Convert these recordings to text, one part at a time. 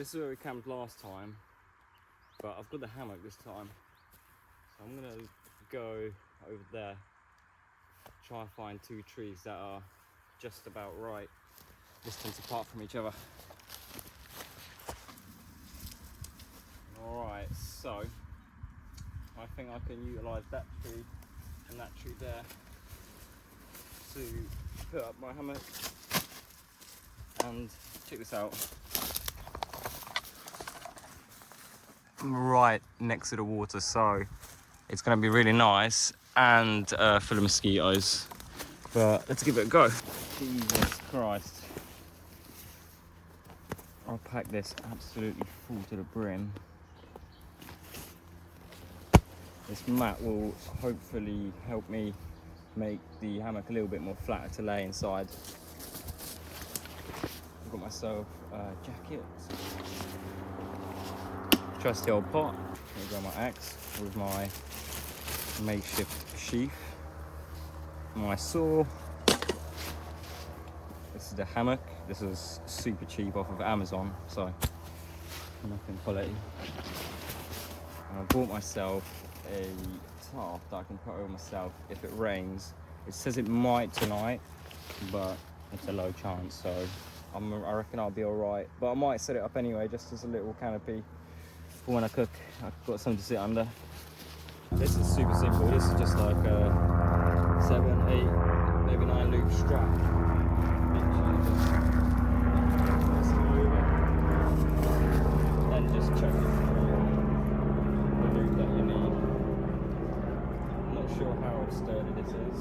this is where we camped last time, but I've got the hammock this time. So I'm gonna go over there, try and find two trees that are just about right distance apart from each other. Alright, so I think I can utilise that tree and that tree there to put up my hammock. And check this out. I'm right next to the water, so it's going to be really nice and full of mosquitoes. But let's give it a go. Jesus Christ. I'll pack this absolutely full to the brim. This mat will hopefully help me make the hammock a little bit more flatter to lay inside. I've got myself a jacket, trusty old pot. I've got my axe with my makeshift sheath, my saw. This is the hammock. This was super cheap off of Amazon, so nothing quality. And I bought myself a tarp that I can put over myself if it rains. It says it might tonight, but it's a low chance, so I reckon I'll be alright. But I might set it up anyway, just as a little canopy for when I cook. I've got something to sit under. This is super simple. This is just like a 7, 8, maybe 9 loop strap. Literally just move it, then just check it through the loop that you need. I'm not sure how sturdy this is,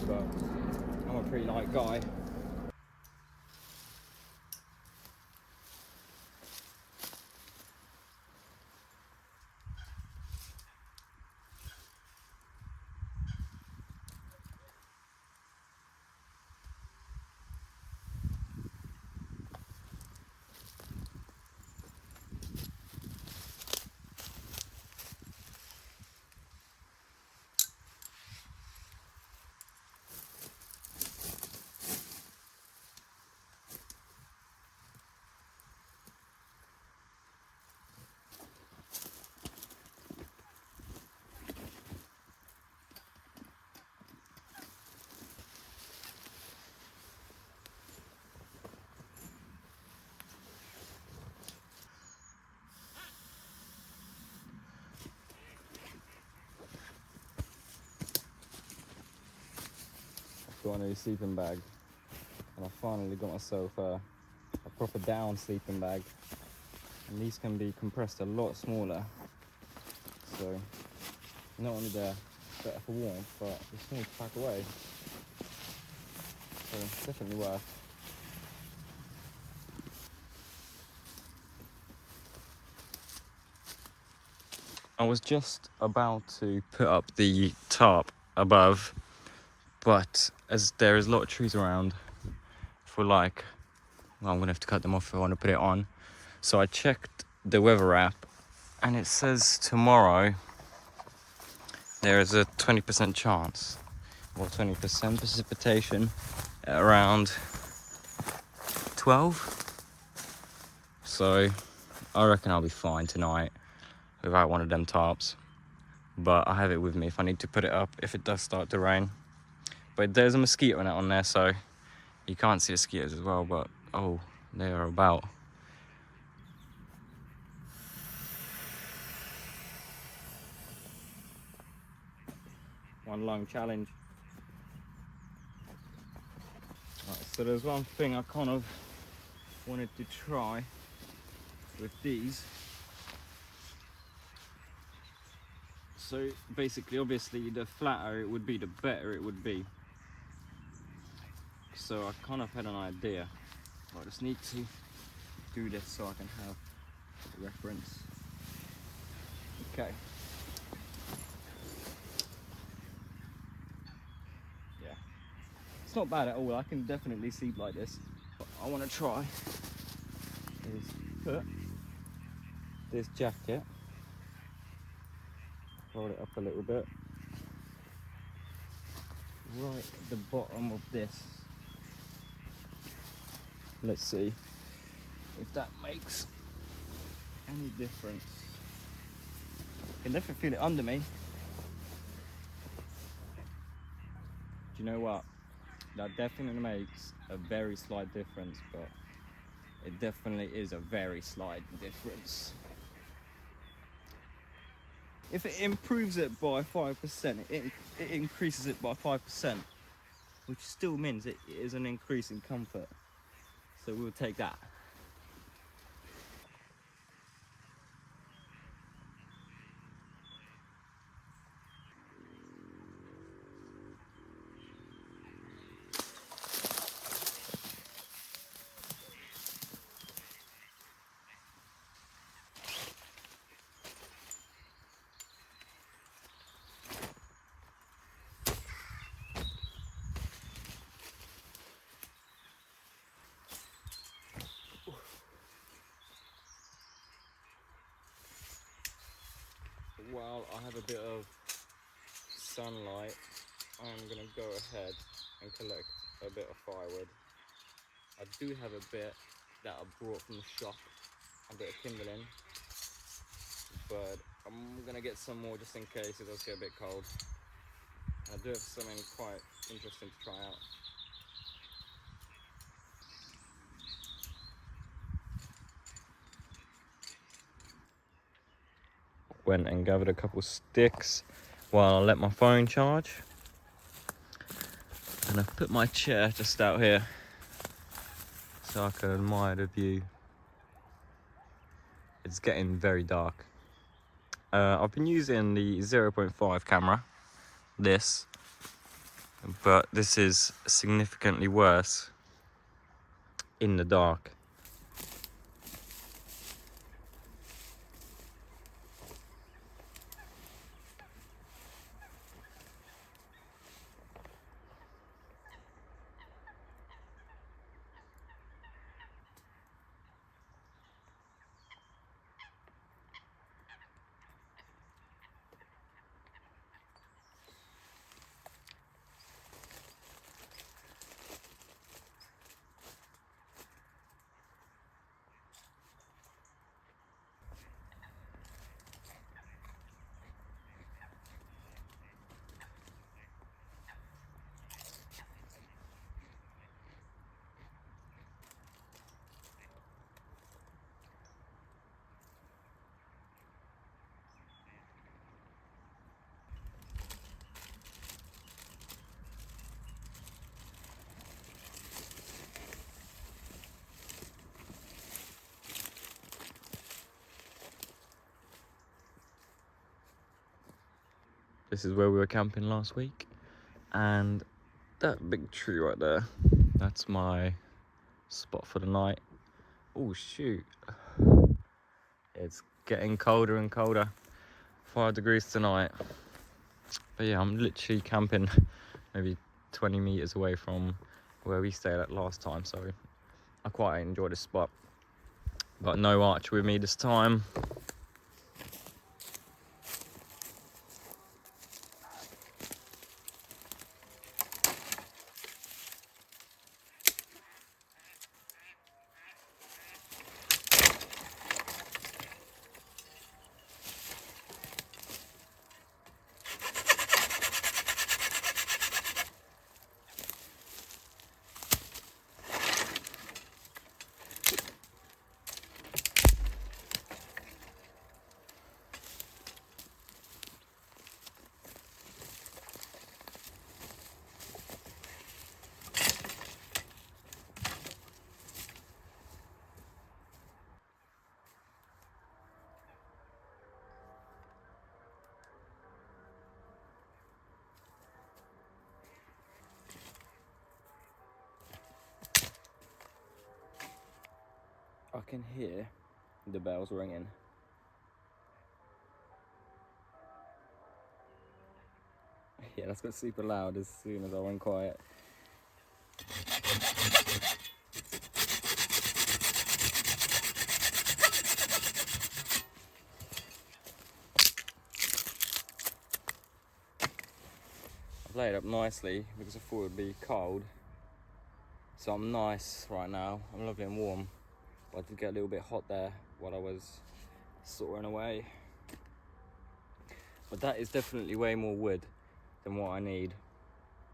but I'm a pretty light guy. Got a new sleeping bag, and I finally got myself a proper down sleeping bag, and these can be compressed a lot smaller, so not only they're better for warmth, but they're small to pack away, so definitely worth. I was just about to put up the tarp above, but as there is a lot of trees around, for like, well, I'm gonna have to cut them off if I want to put it on. So I checked the weather app, and it says tomorrow there is a 20% chance, or 20% precipitation at around 12. So I reckon I'll be fine tonight without one of them tarps. But I have it with me if I need to put it up if it does start to rain. But there's a mosquito net on there, so you can't see the mosquitoes as well, but oh, they are about. One long challenge. Right, so there's one thing I kind of wanted to try with these. So basically, obviously, the flatter it would be, the better it would be. So I kind of had an idea. I just need to do this so I can have a reference. Okay. Yeah. It's not bad at all. I can definitely sleep like this. What I want to try is put this jacket, roll it up a little bit, right at the bottom of this. Let's see. if that makes any difference. You can definitely feel it under me. Do you know what? That definitely makes a very slight difference, but it definitely is a very slight difference. If it improves it by 5%, it increases it by 5%, which still means it is an increase in comfort. So we'll take that. While I have a bit of sunlight, I'm gonna go ahead and collect a bit of firewood. I do have a bit that I brought from the shop, a bit of kindling, but I'm gonna get some more just in case it does get a bit cold. And I do have something quite interesting to try out. Went and gathered a couple sticks while I let my phone charge. And I've put my chair just out here so I can admire the view. It's getting very dark. I've been using the 0.5 camera, but this is significantly worse in the dark. This is where we were camping last week, and that big tree right there, that's my spot for the night. Oh shoot, it's getting colder and colder. 5 degrees tonight. But yeah, I'm literally camping maybe 20 meters away from where we stayed at last time, so I quite enjoy this spot. Got no archer with me this time. I can hear the bells ringing. Yeah, that's got super loud as soon as I went quiet. I've laid up nicely because I thought it would be cold. So I'm nice right now, I'm lovely and warm. I did get a little bit hot there while I was sawing away. But that is definitely way more wood than what I need.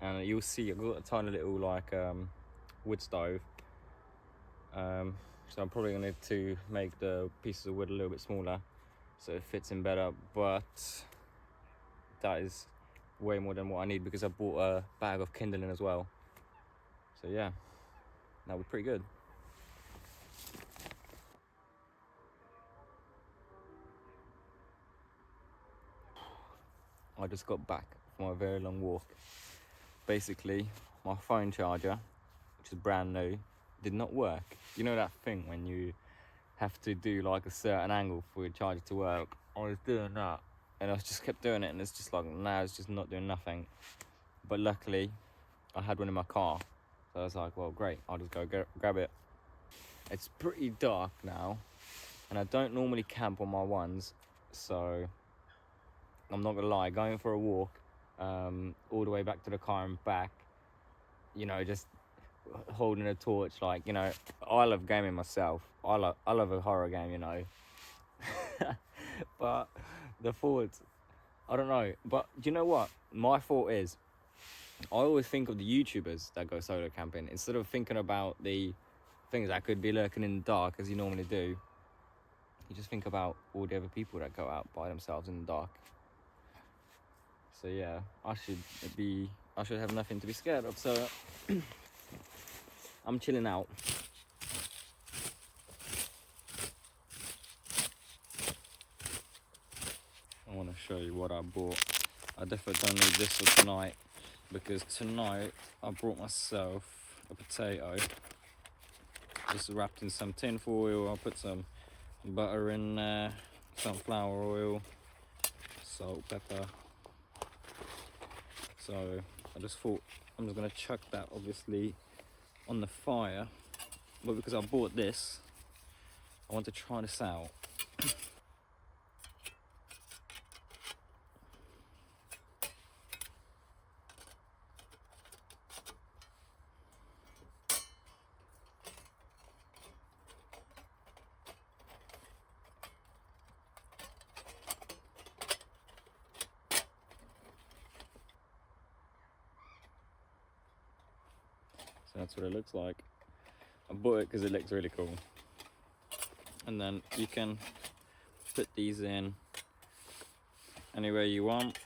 And you'll see I've got a tiny little like wood stove. So I'm probably going to make the pieces of wood a little bit smaller so it fits in better, but that is way more than what I need because I bought a bag of kindling as well. So yeah, that was pretty good. I just got back from a very long walk. Basically, my phone charger, which is brand new, did not work. You know that thing when you have to do like a certain angle for your charger to work? I was doing that and I just kept doing it and it's just like, nah, it's just not doing nothing. But luckily, I had one in my car. So I was like, well, great, I'll just go grab it. It's pretty dark now and I don't normally camp on my ones. So I'm not gonna lie, going for a walk all the way back to the car and back, you know, just holding a torch, like, you know, I love gaming myself. I love a horror game, you know. But the thought, I don't know. But do you know what? My thought is, I always think of the YouTubers that go solo camping instead of thinking about the things that could be lurking in the dark as you normally do. You just think about all the other people that go out by themselves in the dark. So yeah, I should have nothing to be scared of. So I'm chilling out. I want to show you what I bought. I definitely don't need this for tonight because tonight I brought myself a potato just wrapped in some tin foil. I'll put some butter in there, sunflower oil, salt, pepper. So I just thought I'm just going to chuck that obviously on the fire, but because I bought this, I want to try this out. So that's what it looks like. I bought it because it looks really cool. And then you can put these in anywhere you want.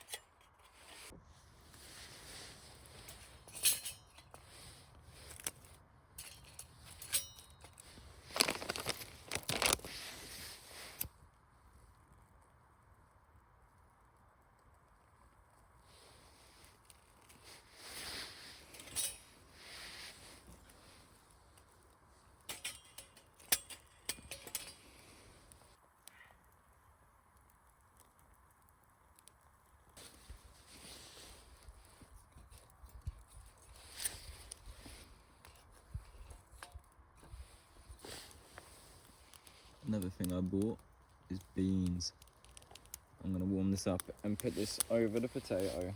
Another thing I bought is beans. I'm going to warm this up and put this over the potato.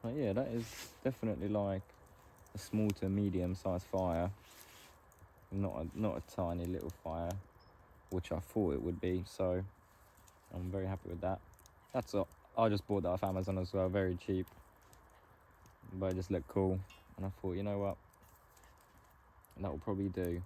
But yeah, that is definitely like a small to medium sized fire. Not a tiny little fire, which I thought it would be. So I'm very happy with that. That's all. I just bought that off Amazon as well, very cheap. But it just looked cool. And I thought, you know what? That will probably do.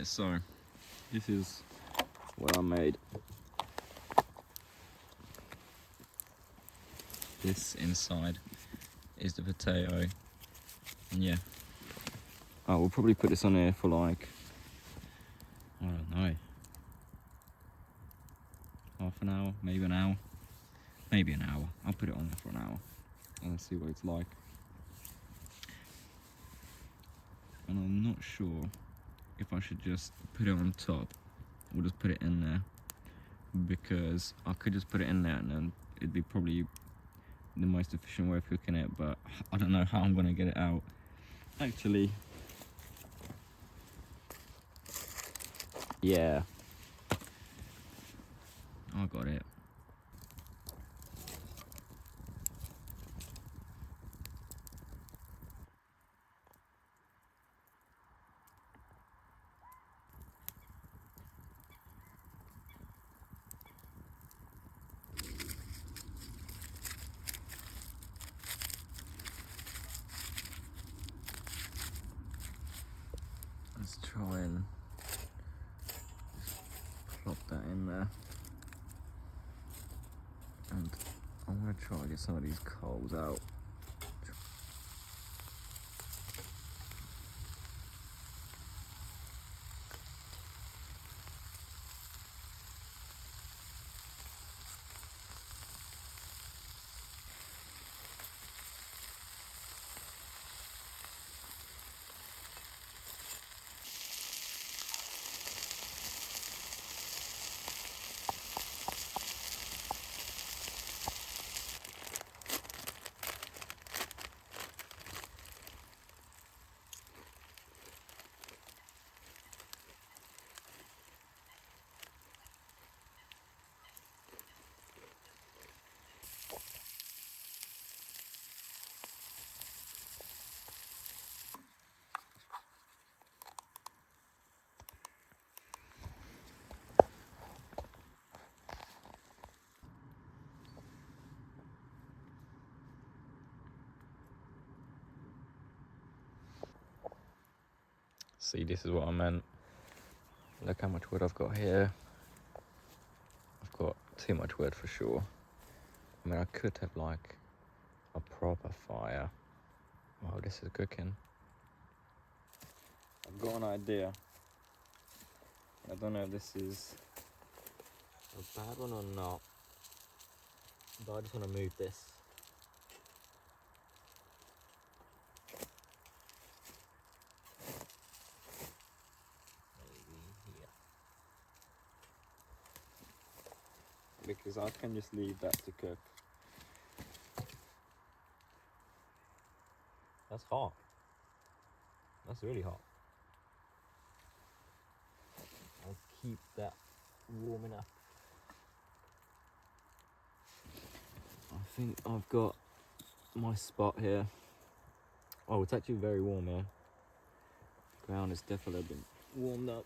Okay, so this is what I made. This inside is the potato, and yeah, I will probably put this on here for like, I don't know, half an hour, maybe an hour, maybe an hour. I'll put it on there for an hour and see what it's like. And I'm not sure if I should just put it on top or just put it in there, because I could just put it in there and then it'd be probably the most efficient way of cooking it, but I don't know how I'm gonna get it out. Actually, yeah, I got it. Let's try and plop that in there. And I'm gonna try and get some of these coals out. See, this is what I meant. Look how much wood I've got here. I've got too much wood for sure. I mean, I could have like a proper fire. Wow, this is cooking. I've got an idea. I don't know if this is a bad one or not, but I just want to move this. Maybe here. Because I can just leave that to cook. That's hot. That's really hot. I'll keep that warming up. I think I've got my spot here. Oh, it's actually very warm here. Ground has definitely been warmed up.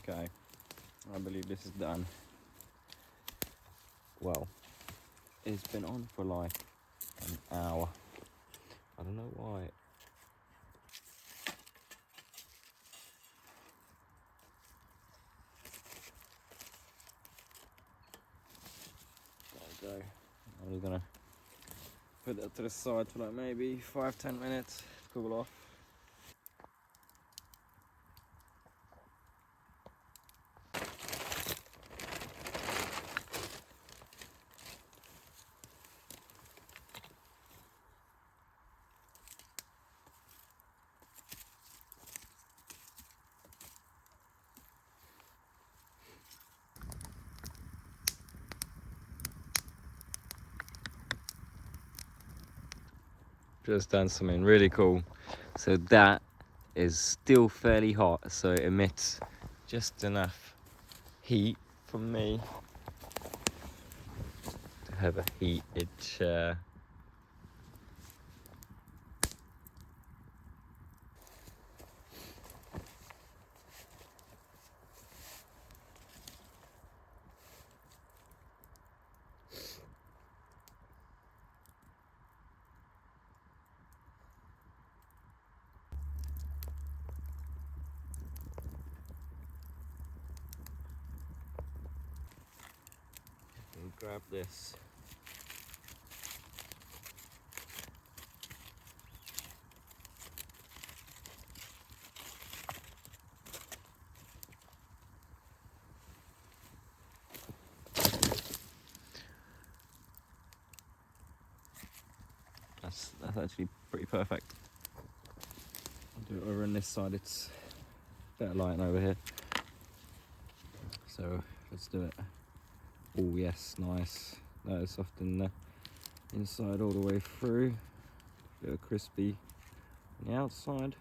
Okay, I believe this is done. Well, it's been on for like an hour. I don't know why. There we go. I'm just gonna put that to the side for like maybe 5-10 minutes to cool off. just done something really cool. So that is still fairly hot, so it emits just enough heat from me to have a heated chair. And grab this. That's actually pretty perfect. I'll do it over on this side, it's better lighting over here. So let's do it. Oh yes, nice. That is softening the inside all the way through. A bit of crispy on the outside.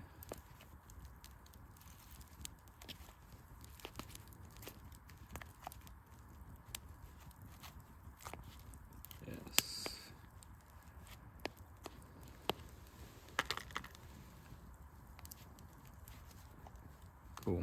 Yes. Cool.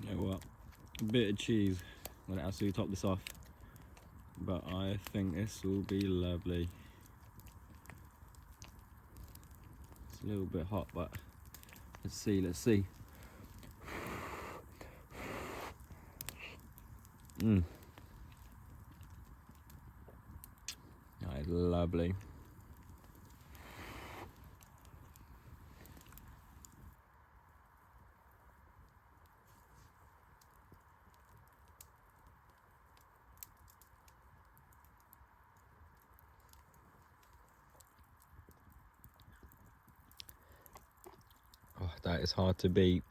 You know what? A bit of cheese when it absolutely top this off. But I think this will be lovely. It's a little bit hot, but let's see. That is lovely. Oh, that is hard to beat.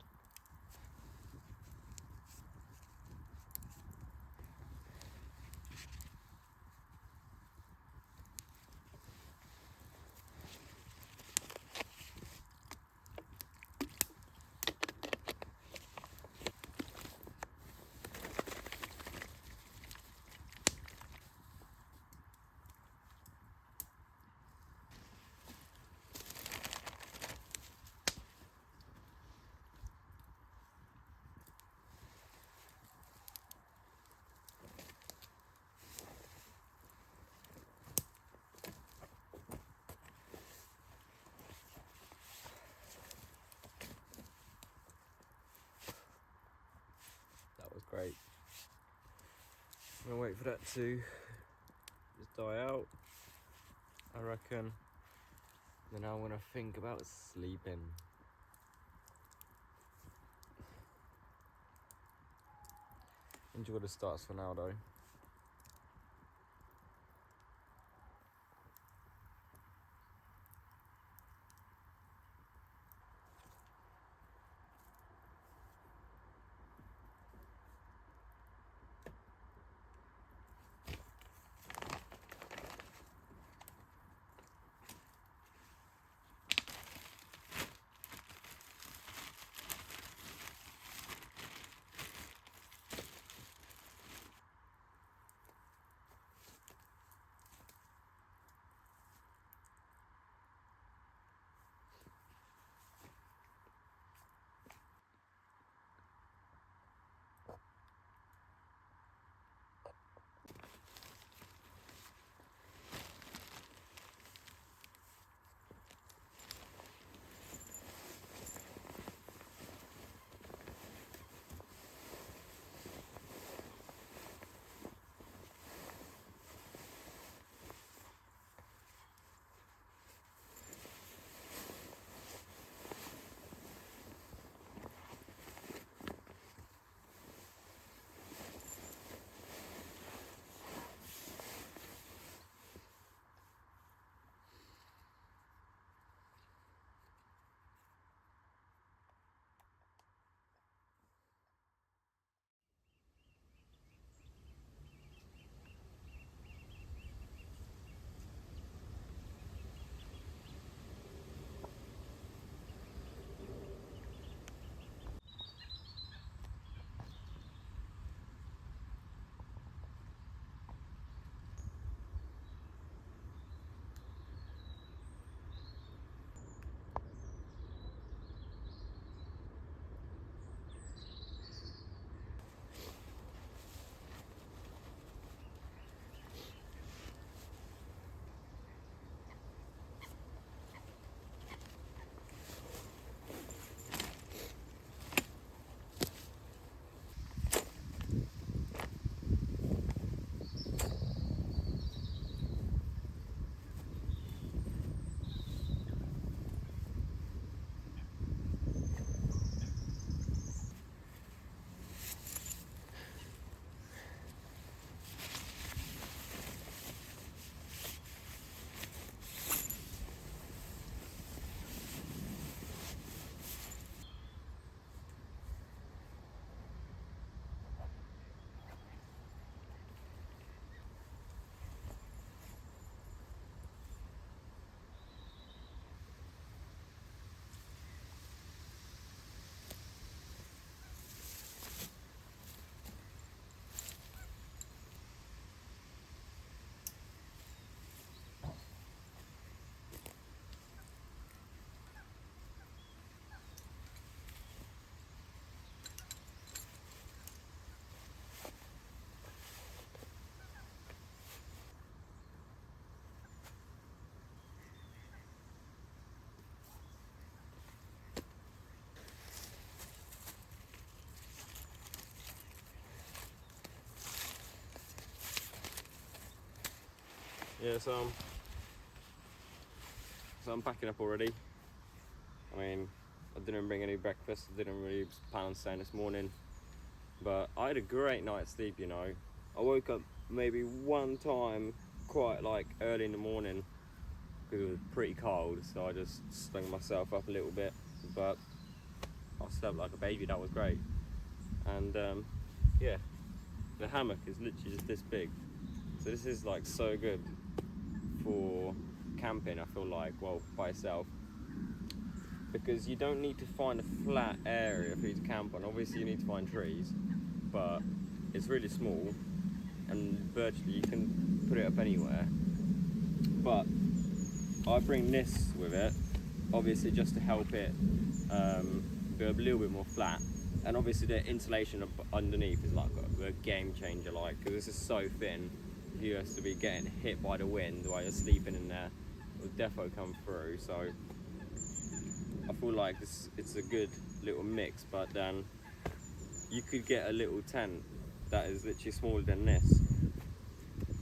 That was great. I'm gonna wait for that to just die out, I reckon. Then I want to think about sleeping. Enjoy the starts for now though. Yeah, so I'm packing up already. I mean, I didn't bring any breakfast. I didn't really plan on staying this morning, but I had a great night's sleep. You know, I woke up maybe one time quite like early in the morning because it was pretty cold, so I just stung myself up a little bit, but I slept like a baby. That was great. And yeah, the hammock is literally just this big, so this is like so good for camping. I feel like, well, by yourself, because you don't need to find a flat area for you to camp on. Obviously you need to find trees, but it's really small and virtually you can put it up anywhere. But I bring this with it, obviously just to help it be a little bit more flat, and obviously the insulation underneath is like a game changer, like, because this is so thin. If you have to be getting hit by the wind while you're sleeping in there, it'll defo come through. So I feel like it's a good little mix, but then you could get a little tent that is literally smaller than this,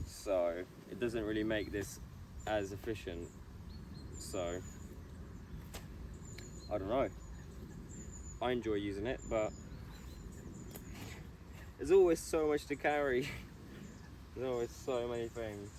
so it doesn't really make this as efficient. So I don't know, I enjoy using it, but there's always so much to carry. There's always so many things.